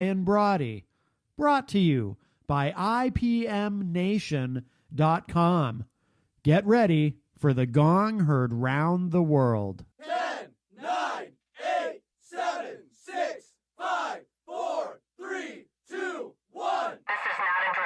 and Brawdy, brought to you by IPMNation.com. Get ready for the gong heard round the world. 10, 9, 8, 7, 6, 5, 4, 3, 2, 1. This is not a drill.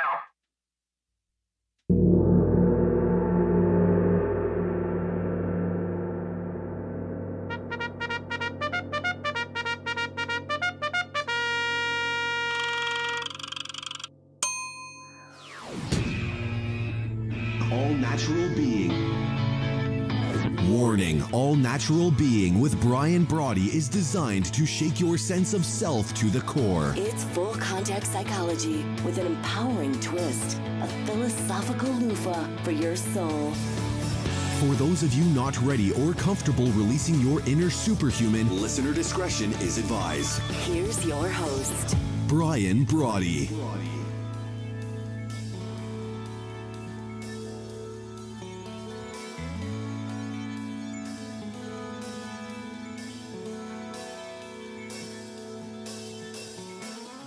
All-natural being. Warning, all-natural being with Brian Brawdy is designed to shake your sense of self to the core. It's full contact psychology with an empowering twist, a philosophical loofah for your soul. For those of you not ready or comfortable releasing your inner superhuman, listener discretion is advised. Here's your host, Brian Brawdy.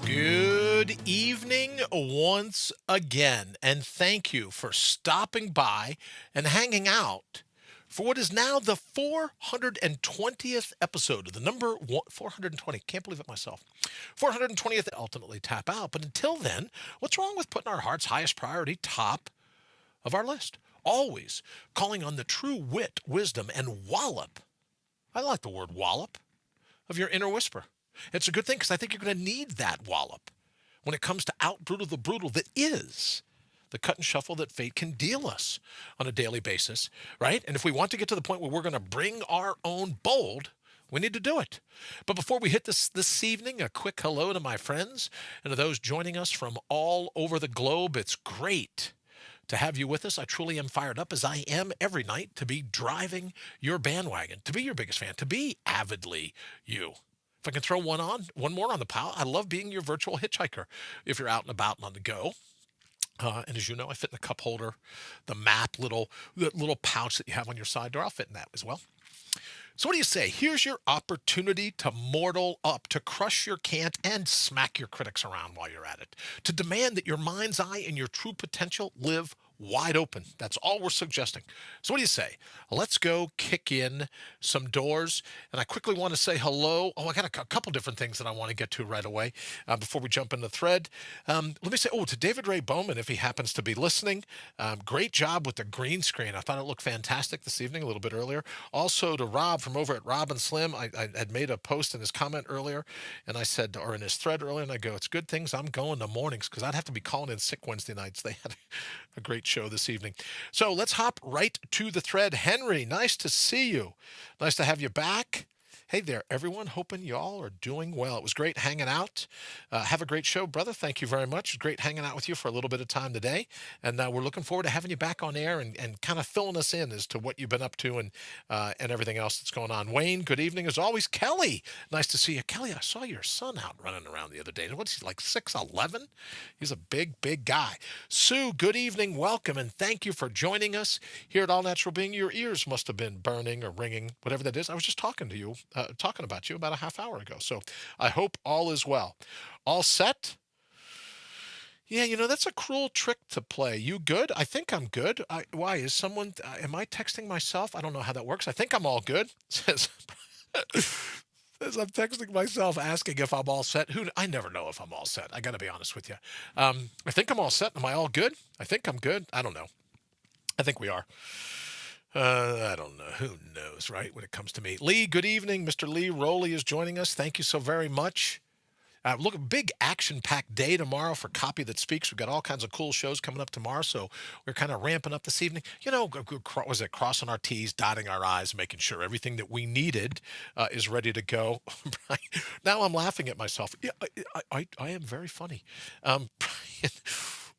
Good evening once again, and thank you for stopping by and hanging out for what is now the 420th episode of the number 420. Can't believe it myself. 420th, ultimately tap out. But until then, what's wrong with putting our heart's highest priority top of our list? Always calling on the true wit, wisdom, and wallop. I like the word wallop of your inner whisper. It's a good thing because I think you're going to need that wallop when it comes to out-brutal the brutal that is the cut and shuffle that fate can deal us on a daily basis, right? And if we want to get to the point where we're going to bring our own bold, we need to do it. But before we hit this evening, a quick hello to my friends and to those joining us from all over the globe. It's great to have you with us. I truly am fired up, as I am every night, to be driving your bandwagon, to be your biggest fan, to be avidly you. If I can throw one more on the pile, I love being your virtual hitchhiker if you're out and about and on the go. And as you know, I fit in the cup holder, the map, the little pouch that you have on your side door. I'll fit in that as well. So what do you say? Here's your opportunity to mortal up, to crush your cant and smack your critics around while you're at it, to demand that your mind's eye and your true potential live wide open. That's all we're suggesting. So what do you say? Let's go kick in some doors. And I quickly want to say hello. I got a couple different things that I want to get to right away before we jump in the thread. Let me say, to David Ray Bowman, if he happens to be listening, great job with the green screen. I thought it looked fantastic this evening, a little bit earlier. Also to Rob from over at Rob and Slim, I had made a post in his comment earlier, and I said, or in his thread earlier, and I go, it's good things I'm going to mornings because I'd have to be calling in sick Wednesday nights. They had a great show this evening. So let's hop right to the thread. Henry, nice to see you. Nice to have you back. Hey there, everyone. Hoping y'all are doing well. It was great hanging out. Have a great show, brother. Thank you very much. Great hanging out with you for a little bit of time today. And we're looking forward to having you back on air and kind of filling us in as to what you've been up to and everything else that's going on. Wayne, good evening as always. Kelly, nice to see you. Kelly, I saw your son out running around the other day. What's he, like 6'11"? He's a big, big guy. Sue, good evening. Welcome, and thank you for joining us here at All Natural Being. Your ears must have been burning or ringing, whatever that is. I was just talking about you about a half hour ago. So I hope all is well. All set? Yeah, that's a cruel trick to play. You good? I think I'm good. Why is someone, am I texting myself? I don't know how that works. I think I'm all good. Says I'm texting myself asking if I'm all set. I never know if I'm all set. I got to be honest with you. I think I'm all set. Am I all good? I think I'm good. I don't know. I think we are. I don't know. Who knows, right, when it comes to me. Lee, good evening. Mr. Lee Rowley is joining us. Thank you so very much. Look, a big action-packed day tomorrow for Copy That Speaks. We've got all kinds of cool shows coming up tomorrow, so we're kind of ramping up this evening. Was it crossing our T's, dotting our I's, making sure everything that we needed is ready to go. Now I'm laughing at myself. Yeah, I am very funny. Brian,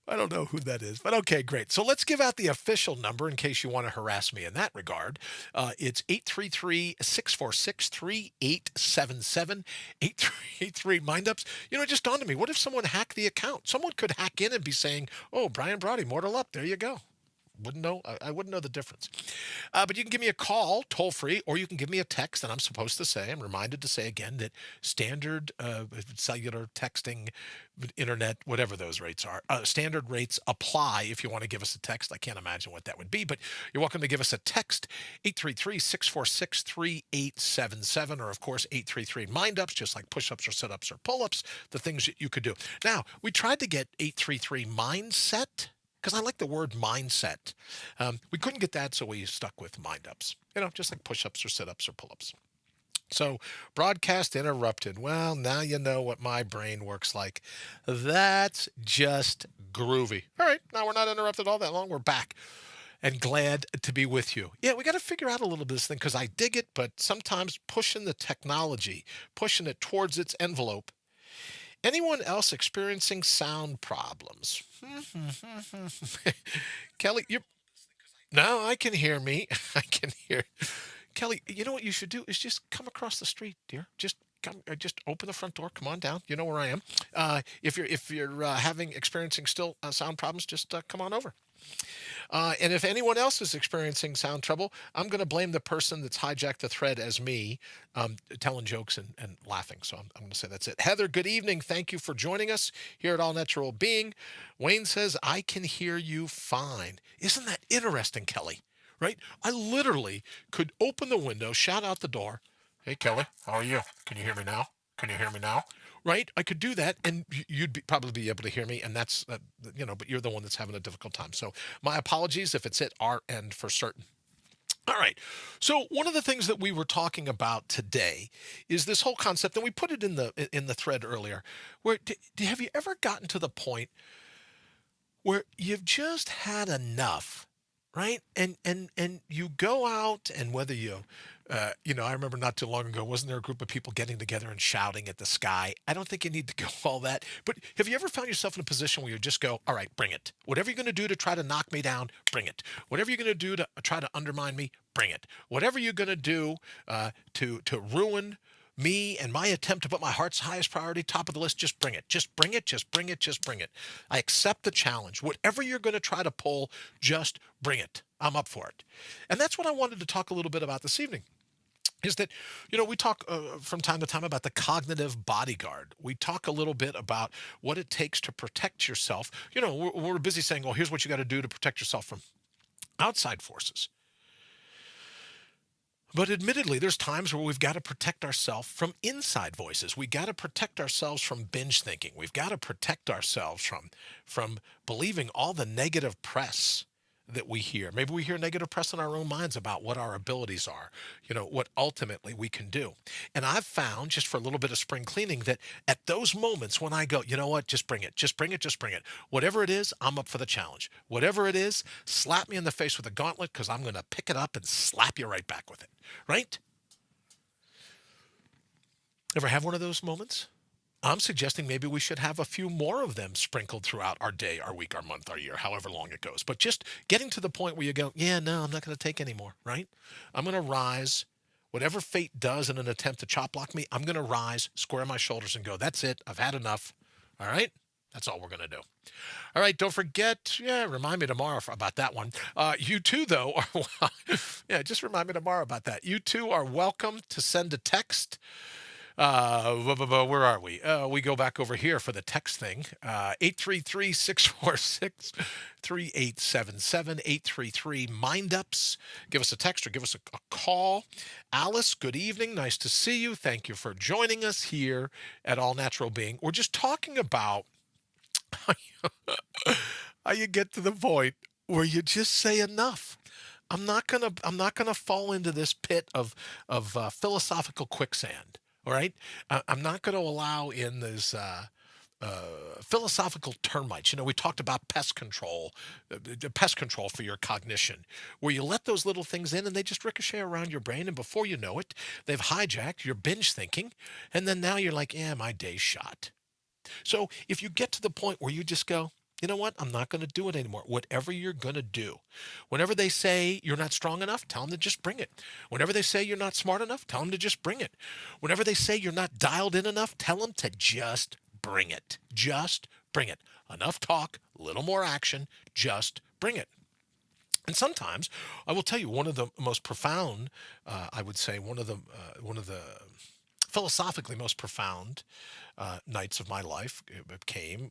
I don't know who that is, but okay, great. So let's give out the official number in case you want to harass me in that regard. It's 833-646-3877, 8383 Mind-Ups. It just dawned on me, what if someone hacked the account? Someone could hack in and be saying, oh, Brian Brawdy, mortal up, there you go. wouldn't know. I wouldn't know the difference. But you can give me a call toll free, or you can give me a text. And I'm reminded to say again that standard cellular texting, internet, whatever those rates are, standard rates apply if you want to give us a text. I can't imagine what that would be, but you're welcome to give us a text, 833-646-3877, or of course 833 mind ups, just like push-ups or sit-ups or pull-ups, the things that you could do. Now, we tried to get 833 mindset, because I like the word mindset. We couldn't get that, so we stuck with mind ups, just like push-ups or sit-ups or pull-ups. So broadcast interrupted. Well, now you know what my brain works like. That's just groovy. All right, now we're not interrupted all that long. We're back and glad to be with you. Yeah, we got to figure out a little bit of this thing, because I dig it, but sometimes pushing the technology, pushing it towards its envelope. Anyone else experiencing sound problems? Kelly, no, I can hear me. I can hear. Kelly, you know what you should do is just come across the street, dear. Just come, just open the front door. Come on down. You know where I am. If you're experiencing still sound problems, just come on over. And if anyone else is experiencing sound trouble, I'm going to blame the person that's hijacked the thread as me, telling jokes and laughing. So I'm going to say that's it. Heather, good evening. Thank you for joining us here at All Natural Being. Wayne says, I can hear you fine. Isn't that interesting, Kelly? Right? I literally could open the window, shout out the door. Hey, Kelly, how are you? Can you hear me now? Can you hear me now? Right? I could do that, and you'd probably be able to hear me, and that's, but you're the one that's having a difficult time. So my apologies if it's at our end for certain. All right. So one of the things that we were talking about today is this whole concept, and we put it in the thread earlier, where have you ever gotten to the point where you've just had enough, right? And you go out, and whether I remember not too long ago, wasn't there a group of people getting together and shouting at the sky? I don't think you need to go all that. But have you ever found yourself in a position where you just go, all right, bring it. Whatever you're going to do to try to knock me down, bring it. Whatever you're going to do to try to undermine me, bring it. Whatever you're going to do to ruin me and my attempt to put my heart's highest priority top of the list, just bring it. Just bring it. Just bring it. Just bring it. I accept the challenge. Whatever you're going to try to pull, just bring it. I'm up for it. And that's what I wanted to talk a little bit about this evening. Is that, we talk from time to time about the cognitive bodyguard. We talk a little bit about what it takes to protect yourself. We're busy saying, well, here's what you got to do to protect yourself from outside forces. But admittedly, there's times where we've got to protect ourselves from inside voices. We got to protect ourselves from binge thinking. We've got to protect ourselves from believing all the negative press that we hear. Maybe we hear negative press in our own minds about what our abilities are, what ultimately we can do. And I've found, just for a little bit of spring cleaning, that at those moments when I go, you know what, just bring it, just bring it, just bring it. Whatever it is, I'm up for the challenge. Whatever it is, slap me in the face with a gauntlet, because I'm going to pick it up and slap you right back with it, right? Ever have one of those moments? I'm suggesting maybe we should have a few more of them sprinkled throughout our day, our week, our month, our year, however long it goes. But just getting to the point where you go, yeah, no, I'm not going to take any more, right? I'm going to rise. Whatever fate does in an attempt to chop block me, I'm going to rise, square my shoulders, and go, that's it. I've had enough. All right? That's all we're going to do. All right, don't forget, remind me tomorrow about that one. You too, though, just remind me tomorrow about that. You too are welcome to send a text. Where are we? We go back over here for the text thing. 833-646-3877, 833 Mind-Ups. Give us a text or give us a call. Alice, good evening. Nice to see you. Thank you for joining us here at All Natural Being. We're just talking about how you get to the point where you just say enough. I'm not gonna fall into this pit of philosophical quicksand. All right, I'm not going to allow in these philosophical termites. We talked about pest control for your cognition, where you let those little things in and they just ricochet around your brain, and before you know it, they've hijacked your binge thinking, and then now you're like, my day's shot. So if you get to the point where you just go, you know what? I'm not going to do it anymore. Whatever you're going to do. Whenever they say you're not strong enough, tell them to just bring it. Whenever they say you're not smart enough, tell them to just bring it. Whenever they say you're not dialed in enough, tell them to just bring it. Just bring it. Enough talk, little more action, just bring it. And sometimes I will tell you one of the most profound, I would say one of the philosophically most profound nights of my life came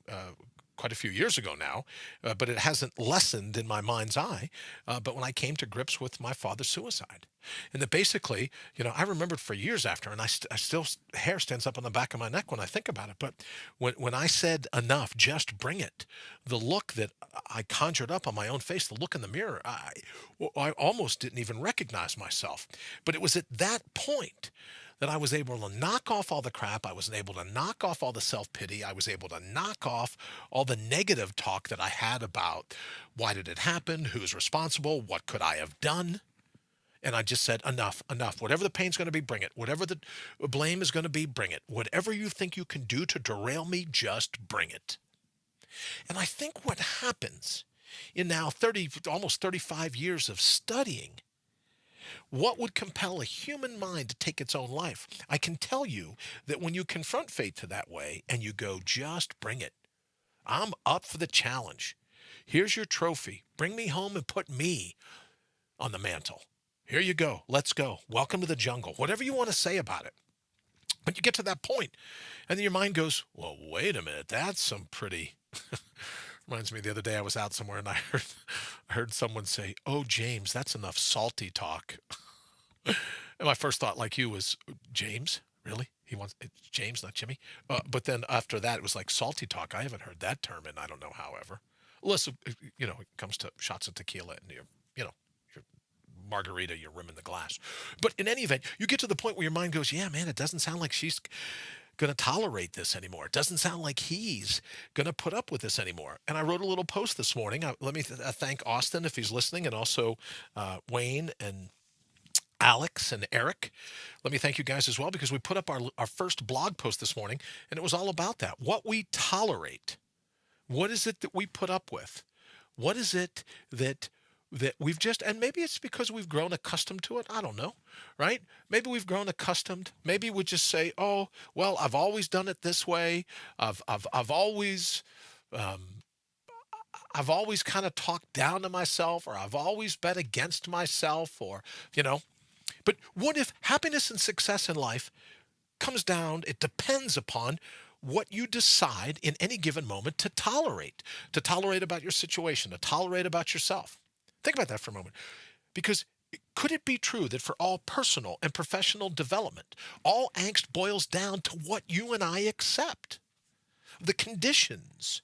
quite a few years ago now, but it hasn't lessened in my mind's eye. But when I came to grips with my father's suicide, and that basically, I remembered for years after, and I still hair stands up on the back of my neck when I think about it. But when I said enough, just bring it, the look that I conjured up on my own face, the look in the mirror, I almost didn't even recognize myself. But it was at that point that I was able to knock off all the crap. I was able to knock off all the self-pity. I was able to knock off all the negative talk that I had about why did it happen, who's responsible, what could I have done. And I just said, enough, enough. Whatever the pain's going to be, bring it. Whatever the blame is going to be, bring it. Whatever you think you can do to derail me, just bring it. And I think what happens in now almost 35 years of studying, what would compel a human mind to take its own life? I can tell you that when you confront fate to that way and you go, just bring it. I'm up for the challenge. Here's your trophy. Bring me home and put me on the mantle. Here you go. Let's go. Welcome to the jungle. Whatever you want to say about it. But you get to that point and then your mind goes, well, wait a minute. That's some pretty... Reminds me, the other day I was out somewhere and I heard someone say, oh, James, that's enough salty talk. And my first thought, like you, was, James? Really? It's James, not Jimmy? But then after that, it was like salty talk. I haven't heard that term in I don't know however. Unless, it comes to shots of tequila and your margarita, you're rimming the glass. But in any event, you get to the point where your mind goes, yeah, man, it doesn't sound like she's going to tolerate this anymore. It doesn't sound like he's going to put up with this anymore. And I wrote a little post this morning. Let me thank Austin if he's listening, and also Wayne and Alex and Eric. Let me thank you guys as well, because we put up our first blog post this morning, and it was all about that. What we tolerate. What is it that we put up with? What is it that we've just, and maybe it's because we've grown accustomed to it. I don't know, right? Maybe we've grown accustomed. Maybe we just say, oh, well, I've always done it this way. I've always kind of talked down to myself, or I've always bet against myself, or, But what if happiness and success in life comes down, it depends upon what you decide in any given moment to tolerate about your situation, to tolerate about yourself. Think about that for a moment, because could it be true that for all personal and professional development, all angst boils down to what you and I accept, the conditions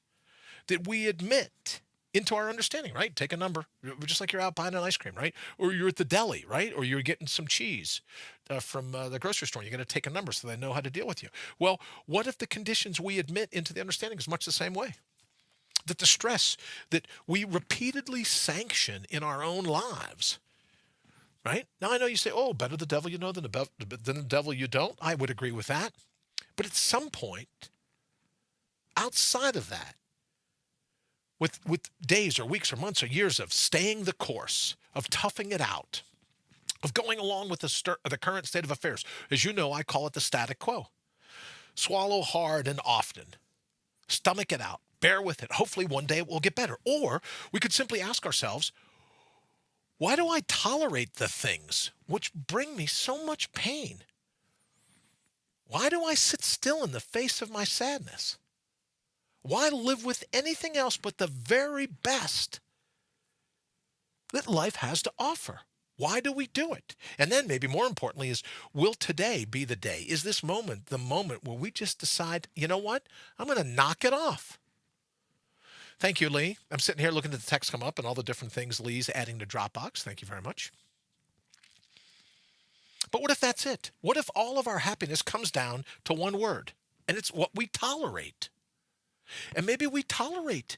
that we admit into our understanding, right? Take a number, just like you're out buying an ice cream, right? Or you're at the deli, right? Or you're getting some cheese from the grocery store. You're going to take a number so they know how to deal with you. Well, what if the conditions we admit into the understanding is much the same way? That the stress that we repeatedly sanction in our own lives, right? Now, I know you say, oh, better the devil you know than the devil you don't. I would agree with that. But at some point, outside of that, with days or weeks or months or years of staying the course, of toughing it out, of going along with the current state of affairs, as you know, I call it the static quo. Swallow hard and often. Stomach it out. Bear with it. Hopefully one day it will get better. Or we could simply ask ourselves, why do I tolerate the things which bring me so much pain? Why do I sit still in the face of my sadness? Why live with anything else but the very best that life has to offer? Why do we do it? And then maybe more importantly is, will today be the day? Is this moment the moment where we just decide, you know what? I'm going to knock it off. Thank you, Lee. I'm sitting here looking at the text come up and all the different things Lee's adding to Dropbox. Thank you very much. But what if that's it? What if all of our happiness comes down to one word, and it's what we tolerate? And maybe we tolerate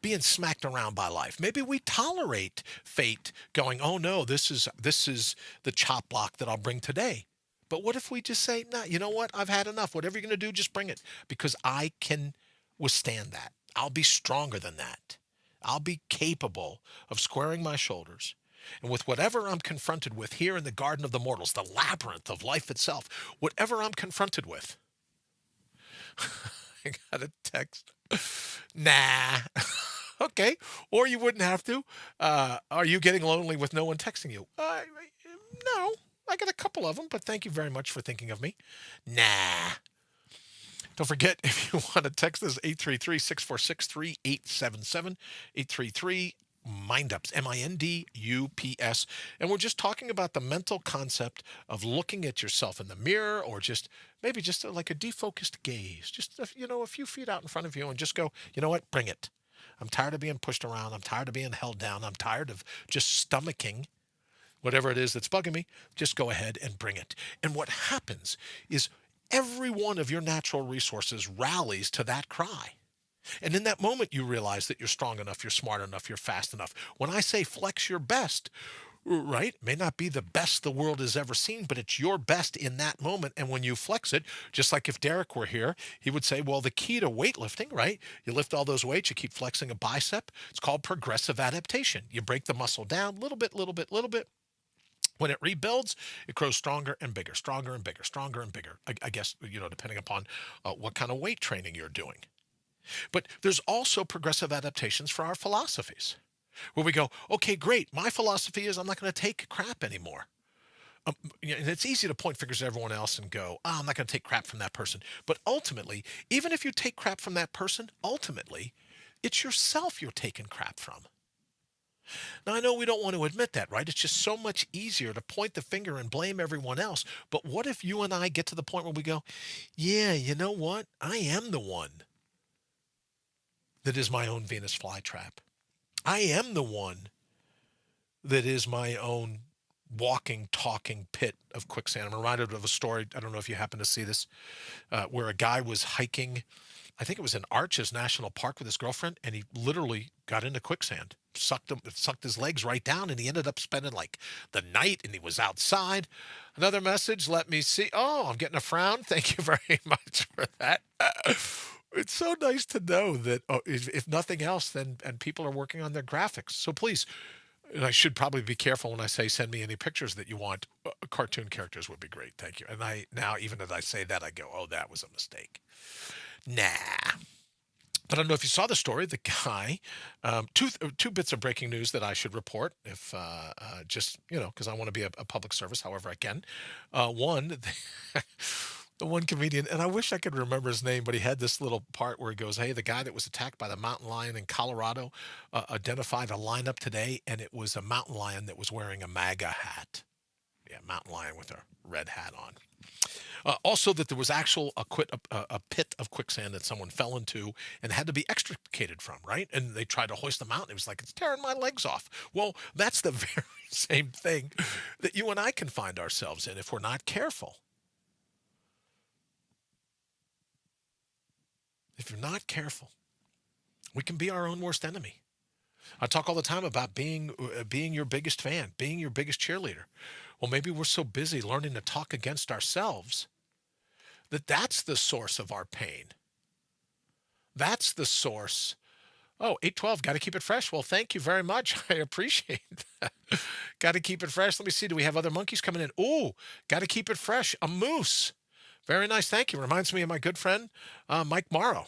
being smacked around by life. Maybe we tolerate fate going, oh no, this is the chop block that I'll bring today. But what if we just say, nah, you know what? I've had enough. Whatever you're going to do, just bring it, because I can withstand that. I'll be stronger than that. I'll be capable of squaring my shoulders. And with whatever I'm confronted with here in the Garden of the Mortals, the labyrinth of life itself, whatever I'm confronted with, I got a text. Nah. Okay. Or you wouldn't have to. Are you getting lonely with no one texting you? No. I got a couple of them, but thank you very much for thinking of me. Nah. Don't forget, if you want to text us, 833-646-3877, 833 Mindups, MINDUPS. And we're just talking about the mental concept of looking at yourself in the mirror, or just maybe just like a defocused gaze, just, a few feet out in front of you, and just go, you know what, bring it. I'm tired of being pushed around. I'm tired of being held down. I'm tired of just stomaching whatever it is that's bugging me. Just go ahead and bring it. And what happens is every one of your natural resources rallies to that cry. And in that moment, you realize that you're strong enough, you're smart enough, you're fast enough. When I say flex your best, right, it may not be the best the world has ever seen, but it's your best in that moment. And when you flex it, just like if Derek were here, he would say, well, the key to weightlifting, right? You lift all those weights, you keep flexing a bicep. It's called progressive adaptation. You break the muscle down, little bit, little bit, little bit. When it rebuilds, it grows stronger and bigger, stronger and bigger, stronger and bigger. I guess, depending upon what kind of weight training you're doing. But there's also progressive adaptations for our philosophies, where we go, okay, great. My philosophy is I'm not going to take crap anymore. And it's easy to point fingers at everyone else and go, I'm not going to take crap from that person. But ultimately, even if you take crap from that person, ultimately, it's yourself you're taking crap from. Now, I know we don't want to admit that, right? It's just so much easier to point the finger and blame everyone else. But what if you and I get to the point where we go, yeah, you know what? I am the one that is my own Venus flytrap. I am the one that is my own walking, talking pit of quicksand. I'm reminded of a story, I don't know if you happen to see this, where a guy was hiking, I think it was in Arches National Park with his girlfriend, and he literally got into quicksand, sucked his legs right down, and he ended up spending like the night, and he was outside. Another message, let me see. Oh, I'm getting a frown. Thank you very much for that. It's so nice to know that, if nothing else, then and people are working on their graphics. So please, and I should probably be careful when I say send me any pictures that you want. Cartoon characters would be great. Thank you. And now, even as I say that, I go, oh, that was a mistake. Nah. But I don't know if you saw the story. The guy, two bits of breaking news that I should report, if just, because I want to be a public service however I can. One, the one comedian, and I wish I could remember his name, but he had this little part where he goes, hey, the guy that was attacked by the mountain lion in Colorado identified a lineup today, and it was a mountain lion that was wearing a MAGA hat. Yeah, mountain lion with a red hat on. Also, that there was a pit of quicksand that someone fell into and had to be extricated from, right? And they tried to hoist them out, and it was like, it's tearing my legs off. Well, that's the very same thing that you and I can find ourselves in if we're not careful. If you're not careful, we can be our own worst enemy. I talk all the time about being your biggest fan, being your biggest cheerleader. Well, maybe we're so busy learning to talk against ourselves that's the source of our pain. That's the source. Oh, 812, got to keep it fresh. Well, thank you very much. I appreciate that. Got to keep it fresh. Let me see. Do we have other monkeys coming in? Oh, got to keep it fresh. A moose. Very nice. Thank you. Reminds me of my good friend, Mike Morrow,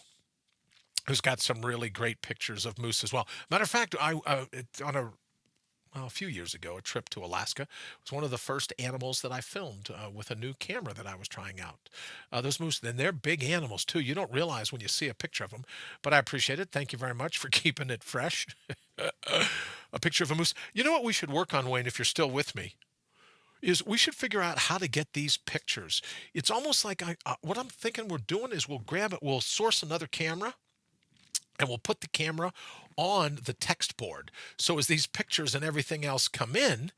who's got some really great pictures of moose as well. Matter of fact, a few years ago, a trip to Alaska was one of the first animals that I filmed with a new camera that I was trying out. Those moose, and they're big animals too. You don't realize when you see a picture of them, but I appreciate it. Thank you very much for keeping it fresh. A picture of a moose. You know what we should work on, Wayne, if you're still with me, is we should figure out how to get these pictures. It's almost like what I'm thinking we're doing is we'll source another camera, and we'll put the camera on the text board. So as these pictures and everything else come in,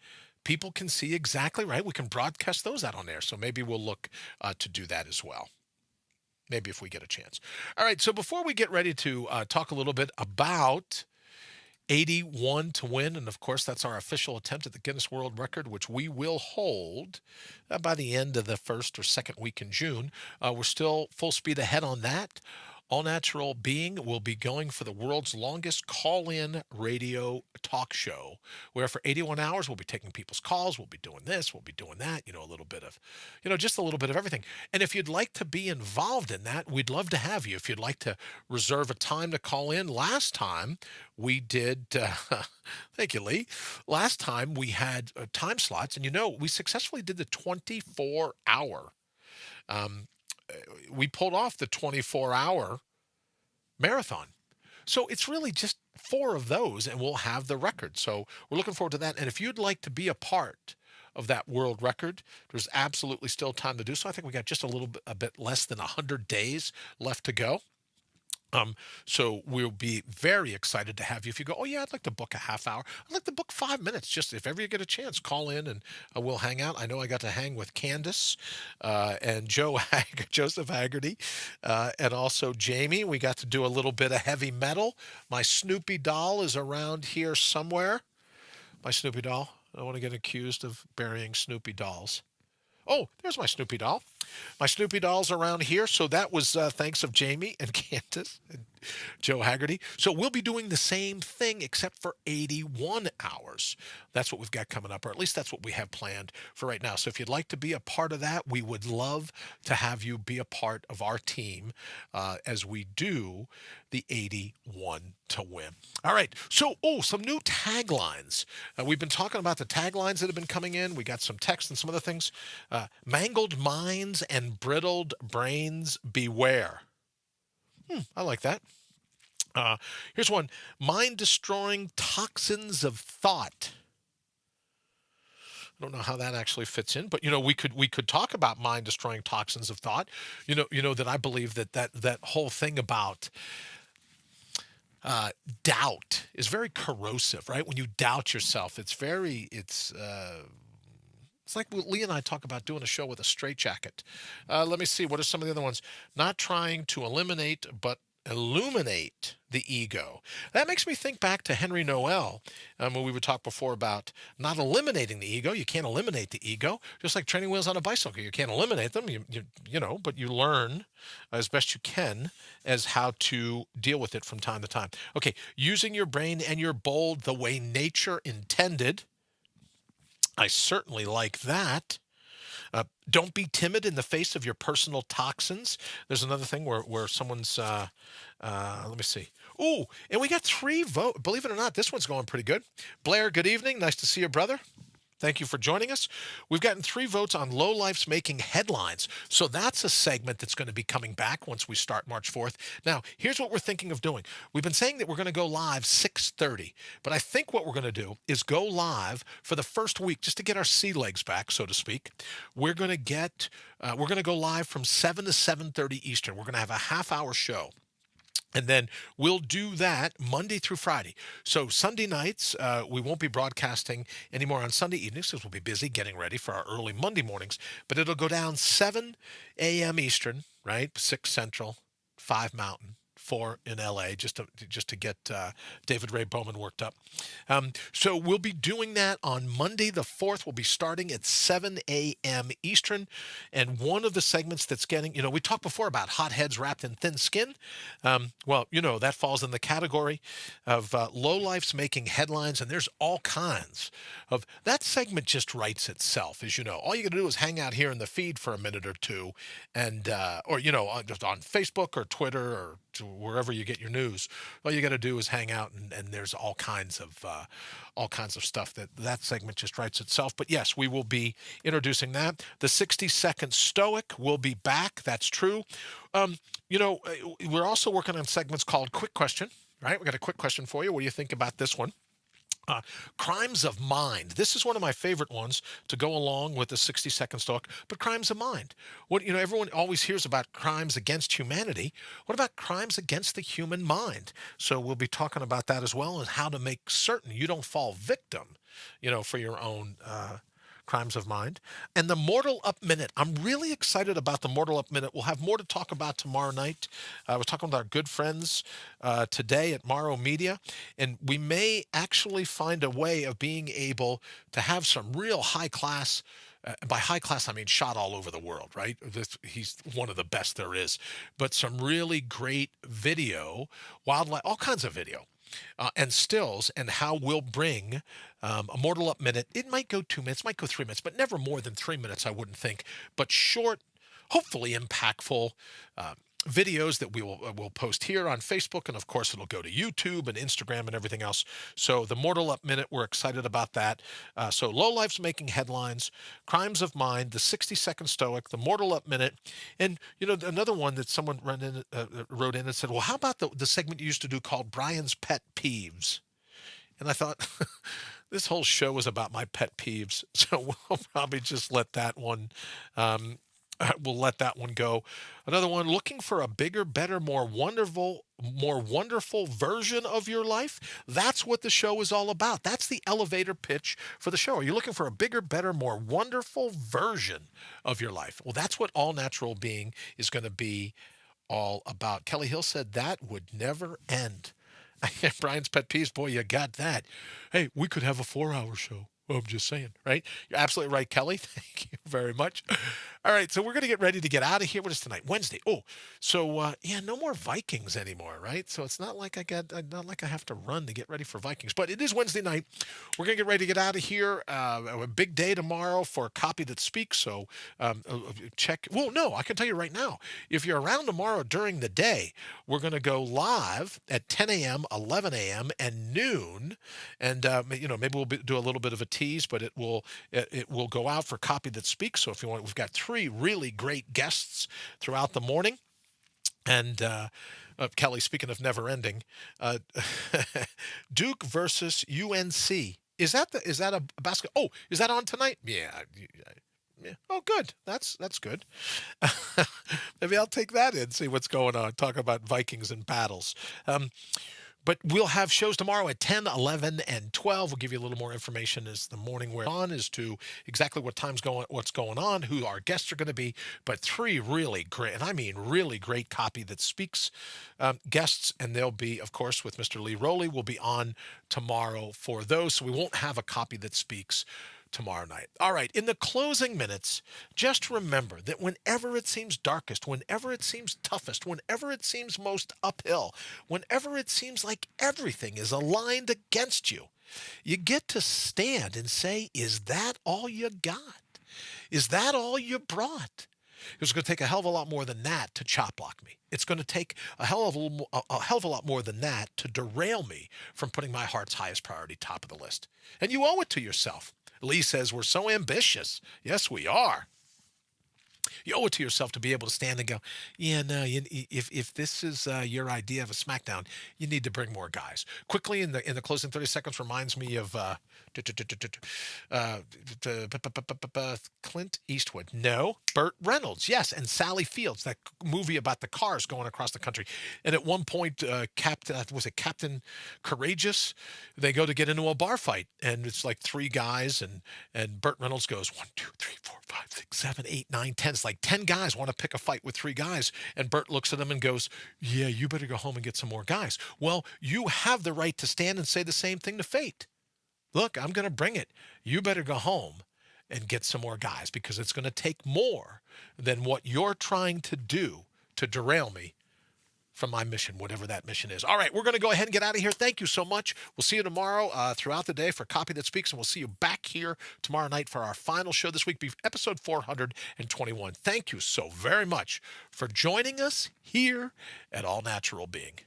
people can see exactly right. We can broadcast those out on there. So maybe we'll look to do that as well. Maybe if we get a chance. All right. So before we get ready to talk a little bit about 81 to win, and of course, that's our official attempt at the Guinness World Record, which we will hold by the end of the first or second week in June. We're still full speed ahead on that. All Natural Being will be going for the world's longest call-in radio talk show, where for 81 hours we'll be taking people's calls, we'll be doing this, we'll be doing that, a little bit of, just a little bit of everything. And if you'd like to be involved in that, we'd love to have you. If you'd like to reserve a time to call in, last time we did, thank you, Lee. Last time we had time slots, and we successfully did the 24-hour. We pulled off the 24-hour marathon. So it's really just 4 of those, and we'll have the record. So we're looking forward to that. And if you'd like to be a part of that world record, there's absolutely still time to do so. I think we got just a bit less than 100 days left to go. So we'll be very excited to have you. If you go, oh yeah, I'd like to book a half hour. I'd like to book 5 minutes. Just if ever you get a chance, call in and we'll hang out. I know I got to hang with Candace and Joseph Haggerty, and also Jamie. We got to do a little bit of heavy metal. My Snoopy doll is around here somewhere. My Snoopy doll. I don't want to get accused of burying Snoopy dolls. Oh, there's my Snoopy doll. My Snoopy doll's around here. So that was thanks of Jamie and Candace and Joe Haggerty. So we'll be doing the same thing except for 81 hours. That's what we've got coming up, or at least that's what we have planned for right now. So if you'd like to be a part of that, we would love to have you be a part of our team as we do the 81 to win. All right. So, some new taglines. We've been talking about the taglines that have been coming in. We got some text and some other things. Mangled minds and brittled brains beware. I like that. Here's one. Mind-destroying toxins of thought. I don't know how that actually fits in, but we could talk about mind-destroying toxins of thought. That I believe that whole thing about doubt is very corrosive, right? When you doubt yourself, it's like what Lee and I talk about doing a show with a straitjacket. Let me see. What are some of the other ones? Not trying to eliminate, but illuminate the ego. That makes me think back to Henry Noel, when we would talk before about not eliminating the ego. You can't eliminate the ego, just like training wheels on a bicycle. You can't eliminate them, but you learn as best you can as how to deal with it from time to time. Okay, using your brain and your bold the way nature intended. I certainly like that. Don't be timid in the face of your personal toxins. There's another thing where someone's, let me see. Ooh, and we got 3 votes. Believe it or not, this one's going pretty good. Blair, good evening. Nice to see you, brother. Thank you for joining us. We've gotten 3 votes on lowlifes making headlines. So that's a segment that's going to be coming back once we start March 4th. Now, here's what we're thinking of doing. We've been saying that we're going to go live 6:30, but I think what we're going to do is go live for the first week just to get our sea legs back, so to speak. We're going to go live from 7 to 7:30 Eastern. We're going to have a half-hour show. And then we'll do that Monday through Friday. So Sunday nights, we won't be broadcasting anymore on Sunday evenings because we'll be busy getting ready for our early Monday mornings. But it'll go down 7 a.m. Eastern, right? 6 Central, 5 Mountain, 4 in LA, just to get David Ray Bowman worked up. So we'll be doing that on Monday the 4th. We'll be starting at 7 a.m. Eastern. And one of the segments that's getting, we talked before about hotheads wrapped in thin skin. That falls in the category of lowlifes making headlines. And there's all kinds of, that segment just writes itself, as you know. All you got to do is hang out here in the feed for a minute or two and, just on Facebook or Twitter or wherever you get your news. All you got to do is hang out, and there's all kinds of stuff that segment just writes itself. But yes, we will be introducing that. The 60-second Stoic will be back. That's true. We're also working on segments called Quick Question. Right? We got a quick question for you. What do you think about this one? Crimes of mind. This is one of my favorite ones to go along with the 60-second Stoic, but crimes of mind. Everyone always hears about crimes against humanity. What about crimes against the human mind? So we'll be talking about that as well, and how to make certain you don't fall victim, for your own crimes of mind. And the Mortal Up Minute. I'm really excited about the Mortal Up Minute. We'll have more to talk about tomorrow night. I was talking with our good friends today at Morrow Media, and we may actually find a way of being able to have some real high-class by high class, I mean shot all over the world, right? He's one of the best there is. But some really great video, wildlife, all kinds of video. And stills, and how we'll bring a Mortal Up minute. It might go 2 minutes, might go 3 minutes, but never more than 3 minutes, I wouldn't think. But short, hopefully impactful videos that we'll post here on Facebook, and of course it'll go to YouTube and Instagram and everything else. So the Mortal Up Minute, we're excited about that. So Low Life's making headlines, Crimes of Mind, the 60-second Stoic, the Mortal Up Minute, and another one that someone wrote in and said, well, how about the segment you used to do called Brian's Pet Peeves? And I thought, this whole show was about my pet peeves, so we'll probably just let that one. We'll let that one go. Another one, looking for a bigger, better, more wonderful version of your life. That's what the show is all about. That's the elevator pitch for the show. Are you looking for a bigger, better, more wonderful version of your life? Well, that's what All Natural Being is going to be all about. Kelly Hill said that would never end. Brian's pet peeves, boy, you got that. Hey, we could have a 4-hour show. I'm just saying, right? You're absolutely right, Kelly. Thank you very much. All right, so we're going to get ready to get out of here. What is tonight? Wednesday. Oh, so no more Vikings anymore, right? So it's not like I have to run to get ready for Vikings, but it is Wednesday night. We're going to get ready to get out of here. A big day tomorrow for Copy That Speaks. So check. Well, no, I can tell you right now. If you're around tomorrow during the day, we're going to go live at 10 a.m., 11 a.m., and noon, and maybe we'll do a little bit of a tease, but it will go out for Copy That Speaks. So if you want, we've got 3 really great guests throughout the morning. And Kelly, speaking of never ending, Duke versus UNC. Is that a basket? Oh, is that on tonight? Yeah. Oh, good. That's good. Maybe I'll take that in, see what's going on. Talk about Vikings and battles. But we'll have shows tomorrow at 10, 11, and 12. We'll give you a little more information as the morning wears on as to exactly what's going on, who our guests are going to be. But 3 really great, and I mean really great Copy That Speaks guests. And they'll be, of course, with Mr. Lee Rowley. We'll be on tomorrow for those. So we won't have a Copy That Speaks tomorrow night. All right, in the closing minutes, just remember that whenever it seems darkest, whenever it seems toughest, whenever it seems most uphill, whenever it seems like everything is aligned against you, you get to stand and say, is that all you got? Is that all you brought? It's going to take a hell of a lot more than that to chop block me. It's going to take a hell of a lot more than that to derail me from putting my heart's highest priority top of the list. And you owe it to yourself. Lee says, we're so ambitious. Yes, we are. You owe it to yourself to be able to stand and go, yeah, no, if this is your idea of a SmackDown, you need to bring more guys. Quickly, in the closing 30 seconds, reminds me of Clint Eastwood. No, Burt Reynolds. Yes, and Sally Fields, that movie about the cars going across the country. And at one point, Captain Courageous? They go to get into a bar fight, and it's like 3 guys, and Burt Reynolds goes 1, 2, 3, 4, 5, 6, 7, 8, 9, 10. It's like 10 guys want to pick a fight with 3 guys, and Burt looks at them and goes, yeah, you better go home and get some more guys. Well, you have the right to stand and say the same thing to fate. Look, I'm going to bring it. You better go home and get some more guys, because it's going to take more than what you're trying to do to derail me from my mission, whatever that mission is. All right, we're going to go ahead and get out of here. Thank you so much. We'll see you tomorrow throughout the day for Copy That Speaks, and we'll see you back here tomorrow night for our final show this week, episode 421. Thank you so very much for joining us here at All Natural Being.